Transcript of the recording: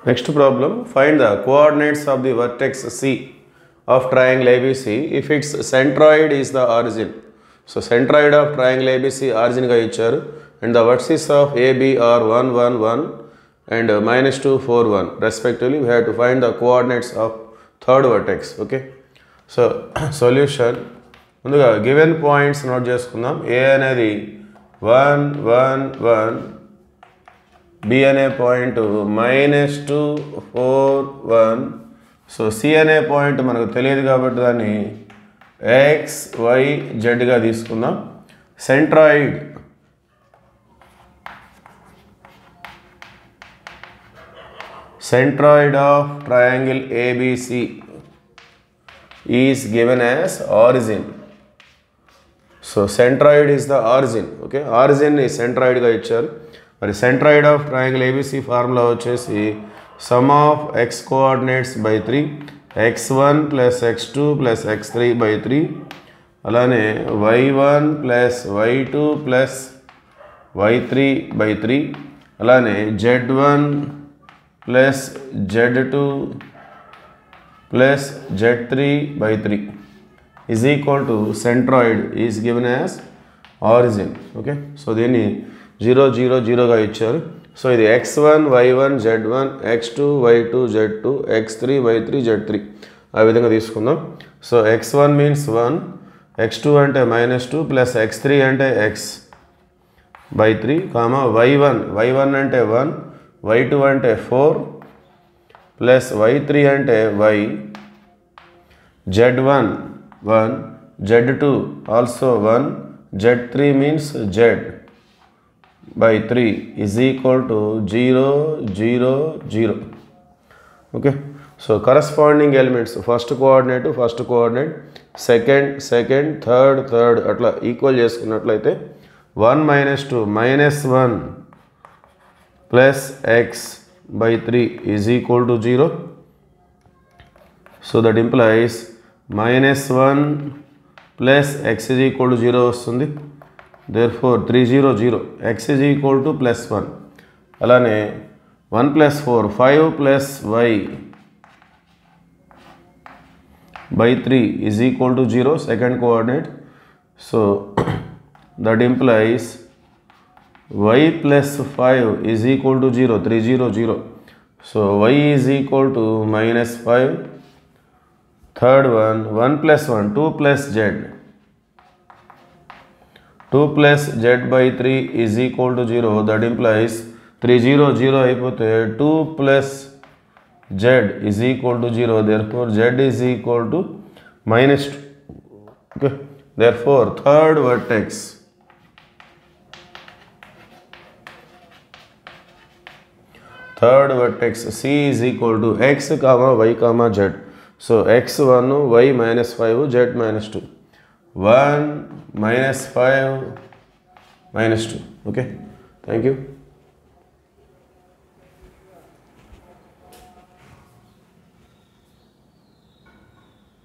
Next problem, find the coordinates of the vertex C of triangle ABC if its centroid is the origin. So centroid of triangle ABC origin ga icharu and the vertices of AB are 1 1 1 and -2 4 1 respectively. We have to find the coordinates of third vertex. Okay, so solution ముందుగా given points note చేసుకుందాం. A అనేది 1 1 1, B అనే point -2 4 1. So C అనే point మనకు తెలియదు కాబట్టి దాన్ని x y z గా తీసుకుందాం. Centroid of triangle ABC is given as origin. So centroid is the origin. Okay, origin is centroid గా ఇచ్చారు. మరి centroid of triangle ABC formula వచ్చేసి sum of x coordinates by 3 x1 plus x2 plus x3 by 3 అలానే y1 plus y2 plus y3 by 3 అలానే z1 plus z2 plus z3 by 3 is equal to centroid is given as origin. Okay, so దీన్ని 0 0 0 గా ఇచ్చారు. So ఇది x1 y1 z1 x2 y2 z2 x3 y3 z3 ఆ విధంగా తీసుకుందాం. So x1 means 1, x2 అంటే -2 plus x3 అంటే x by 3 comma y1 అంటే 1, y2 అంటే 4 ప్లస్ y3 అంటే y, z1 1, z2 also 1, z3 means z by 3 is equal to 0 0 0. Okay, so corresponding elements first coordinate second third అట్లా equal చేసుకున్నట్లయితే 1 -2 -1 plus x by 3 is equal to 0. So that implies -1 plus x is equal to 0 వస్తుంది. Therefore 3 0 0 x is equal to +1. అలానే 1 plus 4 5 plus y by 3 is equal to 0 second coordinate. So that implies y plus 5 is equal to 0 3 0 0. So y is equal to -5. Third one 1 plus 1 2 plus z, 2 plus z by 3 is equal to 0. That implies 3 0 0 అయిపోతే 2 plus z is equal to 0. Therefore z is equal to -2. Okay, therefore third vertex C is equal to x comma y comma z. So x1 y -5 z -2 1 -5 -2. Okay, thank you.